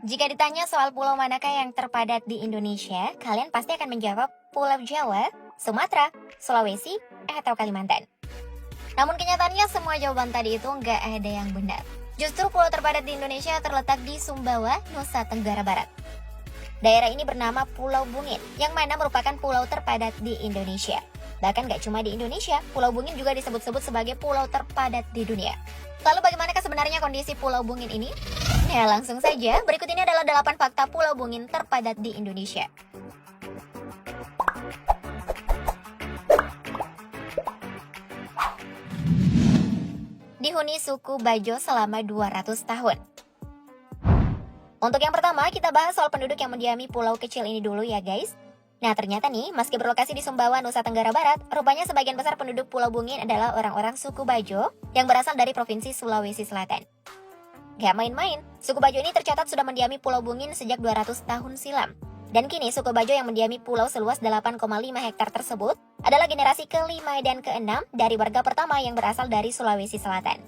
Jika ditanya soal pulau manakah yang terpadat di Indonesia, kalian pasti akan menjawab Pulau Jawa, Sumatera, Sulawesi, atau Kalimantan. Namun kenyataannya semua jawaban tadi itu nggak ada yang benar. Justru pulau terpadat di Indonesia terletak di Sumbawa, Nusa Tenggara Barat. Daerah ini bernama Pulau Bungin, yang mana merupakan pulau terpadat di Indonesia. Bahkan nggak cuma di Indonesia, Pulau Bungin juga disebut-sebut sebagai pulau terpadat di dunia. Lalu bagaimanakah sebenarnya kondisi Pulau Bungin ini? Nah, langsung saja, berikut ini adalah 8 fakta Pulau Bungin terpadat di Indonesia. Dihuni suku Bajo selama 200 tahun. Untuk yang pertama, kita bahas soal penduduk yang mendiami pulau kecil ini dulu ya guys. Nah, ternyata nih, meski berlokasi di Sumbawa, Nusa Tenggara Barat, rupanya sebagian besar penduduk Pulau Bungin adalah orang-orang suku Bajo yang berasal dari Provinsi Sulawesi Selatan. Gak main-main, suku Bajo ini tercatat sudah mendiami Pulau Bungin sejak 200 tahun silam. Dan kini suku Bajo yang mendiami pulau seluas 8,5 hektar tersebut adalah generasi ke-5 dan ke-6 dari warga pertama yang berasal dari Sulawesi Selatan.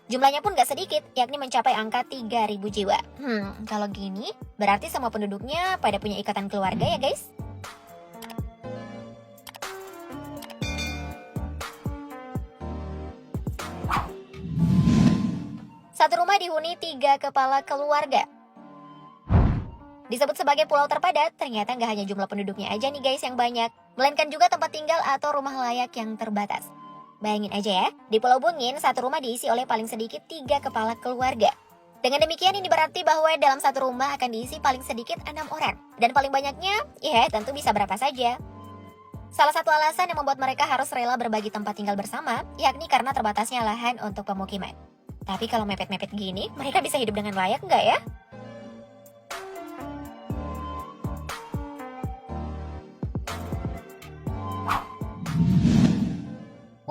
Jumlahnya pun gak sedikit, yakni mencapai angka 3.000 jiwa. Kalau gini, berarti semua penduduknya pada punya ikatan keluarga ya guys? Satu rumah dihuni 3 kepala keluarga. Disebut sebagai pulau terpadat, ternyata nggak hanya jumlah penduduknya aja nih guys yang banyak, melainkan juga tempat tinggal atau rumah layak yang terbatas. Bayangin aja ya, di Pulau Bungin, satu rumah diisi oleh paling sedikit 3 kepala keluarga. Dengan demikian ini berarti bahwa dalam satu rumah akan diisi paling sedikit 6 orang. Dan paling banyaknya, ya tentu bisa berapa saja. Salah satu alasan yang membuat mereka harus rela berbagi tempat tinggal bersama, yakni karena terbatasnya lahan untuk pemukiman. Tapi kalau mepet-mepet gini, mereka bisa hidup dengan layak nggak ya?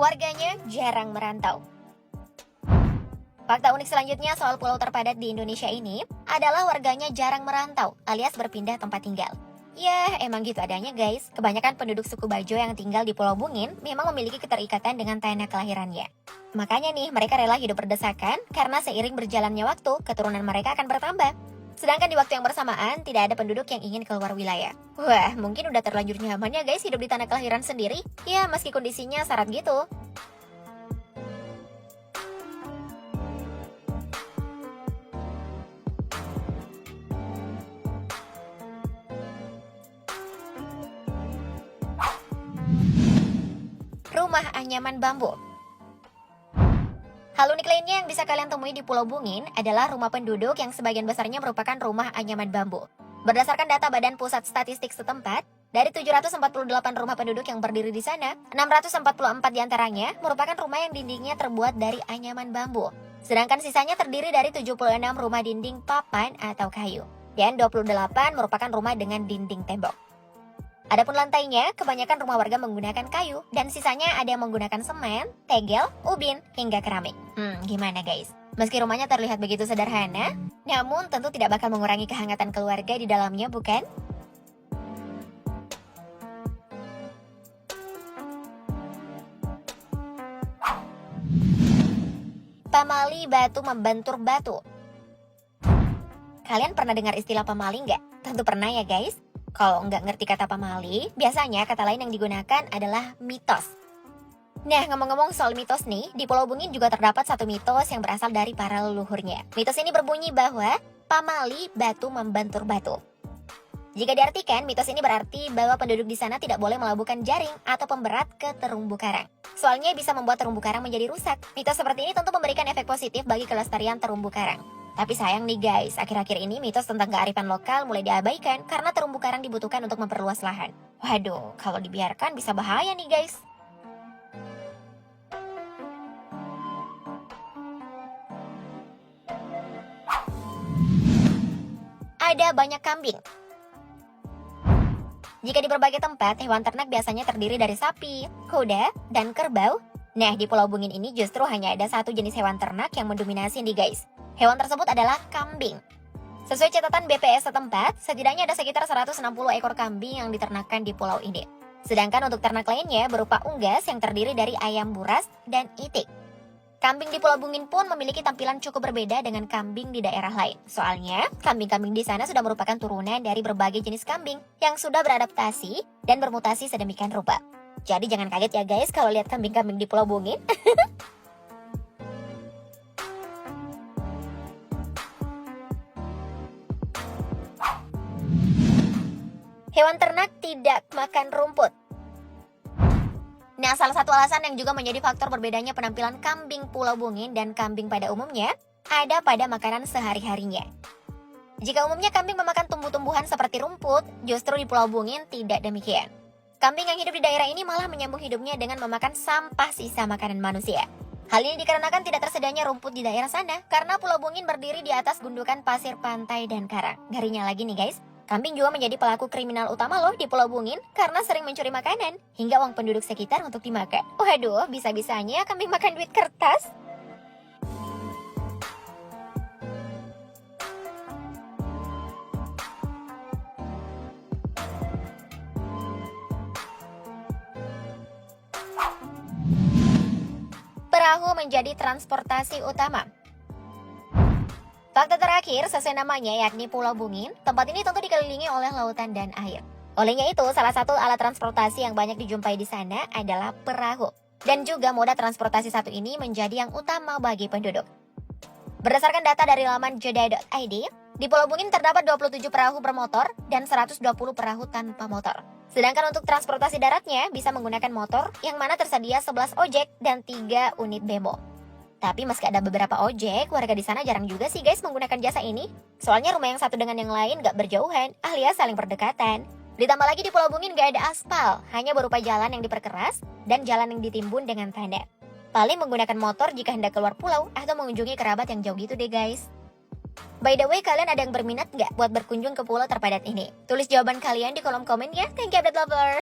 Warganya jarang merantau. Fakta unik selanjutnya soal pulau terpadat di Indonesia ini adalah warganya jarang merantau alias berpindah tempat tinggal. Ya, emang gitu adanya guys. Kebanyakan penduduk suku Bajo yang tinggal di Pulau Bungin memang memiliki keterikatan dengan tanah kelahirannya. Makanya nih, mereka rela hidup berdesakan karena seiring berjalannya waktu, keturunan mereka akan bertambah. Sedangkan di waktu yang bersamaan, tidak ada penduduk yang ingin keluar wilayah. Wah, mungkin udah terlanjur nyaman ya guys hidup di tanah kelahiran sendiri. Ya, meski kondisinya syarat gitu. Rumah anyaman bambu. Hal unik lainnya yang bisa kalian temui di Pulau Bungin adalah rumah penduduk yang sebagian besarnya merupakan rumah anyaman bambu. Berdasarkan data Badan Pusat Statistik setempat, dari 748 rumah penduduk yang berdiri di sana, 644 diantaranya merupakan rumah yang dindingnya terbuat dari anyaman bambu. Sedangkan sisanya terdiri dari 76 rumah dinding papan atau kayu. Dan 28 merupakan rumah dengan dinding tembok. Adapun lantainya, kebanyakan rumah warga menggunakan kayu, dan sisanya ada yang menggunakan semen, tegel, ubin, hingga keramik. Gimana guys? Meski rumahnya terlihat begitu sederhana, namun tentu tidak bakal mengurangi kehangatan keluarga di dalamnya, bukan? Pamali batu membentur batu. Kalian pernah dengar istilah pamali nggak? Tentu pernah ya guys. Kalau nggak ngerti kata pamali, biasanya kata lain yang digunakan adalah mitos. Nah, ngomong-ngomong soal mitos nih, di Pulau Bungin juga terdapat satu mitos yang berasal dari para leluhurnya. Mitos ini berbunyi bahwa pamali batu membentur batu. Jika diartikan, mitos ini berarti bahwa penduduk di sana tidak boleh melabuhkan jaring atau pemberat ke terumbu karang. Soalnya bisa membuat terumbu karang menjadi rusak. Mitos seperti ini tentu memberikan efek positif bagi kelestarian terumbu karang. Tapi sayang nih guys, akhir-akhir ini mitos tentang kearifan lokal mulai diabaikan karena terumbu karang dibutuhkan untuk memperluas lahan. Waduh, kalau dibiarkan bisa bahaya nih guys. Ada banyak kambing. Jika di berbagai tempat, hewan ternak biasanya terdiri dari sapi, kuda, dan kerbau. Nah, di Pulau Bungin ini justru hanya ada satu jenis hewan ternak yang mendominasi nih guys. Hewan tersebut adalah kambing. Sesuai catatan BPS setempat, setidaknya ada sekitar 160 ekor kambing yang diternakan di pulau ini. Sedangkan untuk ternak lainnya berupa unggas yang terdiri dari ayam buras dan itik. Kambing di Pulau Bungin pun memiliki tampilan cukup berbeda dengan kambing di daerah lain. Soalnya, kambing-kambing di sana sudah merupakan turunan dari berbagai jenis kambing yang sudah beradaptasi dan bermutasi sedemikian rupa. Jadi jangan kaget ya guys kalau lihat kambing-kambing di Pulau Bungin. Hewan ternak tidak makan rumput. Nah, salah satu alasan yang juga menjadi faktor berbedanya penampilan kambing Pulau Bungin dan kambing pada umumnya ada pada makanan sehari-harinya. Jika umumnya kambing memakan tumbuh-tumbuhan seperti rumput, justru di Pulau Bungin tidak demikian. Kambing yang hidup di daerah ini malah menyambung hidupnya dengan memakan sampah sisa makanan manusia. Hal ini dikarenakan tidak tersedianya rumput di daerah sana karena Pulau Bungin berdiri di atas gundukan pasir pantai dan karang. Ngerinya lagi nih guys, kambing juga menjadi pelaku kriminal utama loh di Pulau Bungin karena sering mencuri makanan hingga uang penduduk sekitar untuk dimakan. Waduh, bisa-bisanya kambing makan duit kertas. Perahu menjadi transportasi utama. Fakta terakhir, sesuai namanya yakni Pulau Bungin, tempat ini tentu dikelilingi oleh lautan dan air. Olehnya itu, salah satu alat transportasi yang banyak dijumpai di sana adalah perahu. Dan juga moda transportasi satu ini menjadi yang utama bagi penduduk. Berdasarkan data dari laman jeddah.id, di Pulau Bungin terdapat 27 perahu bermotor dan 120 perahu tanpa motor. Sedangkan untuk transportasi daratnya bisa menggunakan motor yang mana tersedia 11 ojek dan 3 unit bemo. Tapi meski ada beberapa ojek, warga di sana jarang juga sih guys menggunakan jasa ini. Soalnya rumah yang satu dengan yang lain gak berjauhan, alias saling berdekatan. Ditambah lagi di Pulau Bungin gak ada aspal, hanya berupa jalan yang diperkeras dan jalan yang ditimbun dengan tanah. Paling menggunakan motor jika hendak keluar pulau atau mengunjungi kerabat yang jauh gitu deh guys. By the way, kalian ada yang berminat nggak buat berkunjung ke pulau terpadat ini? Tulis jawaban kalian di kolom komen ya. Thank you update lover.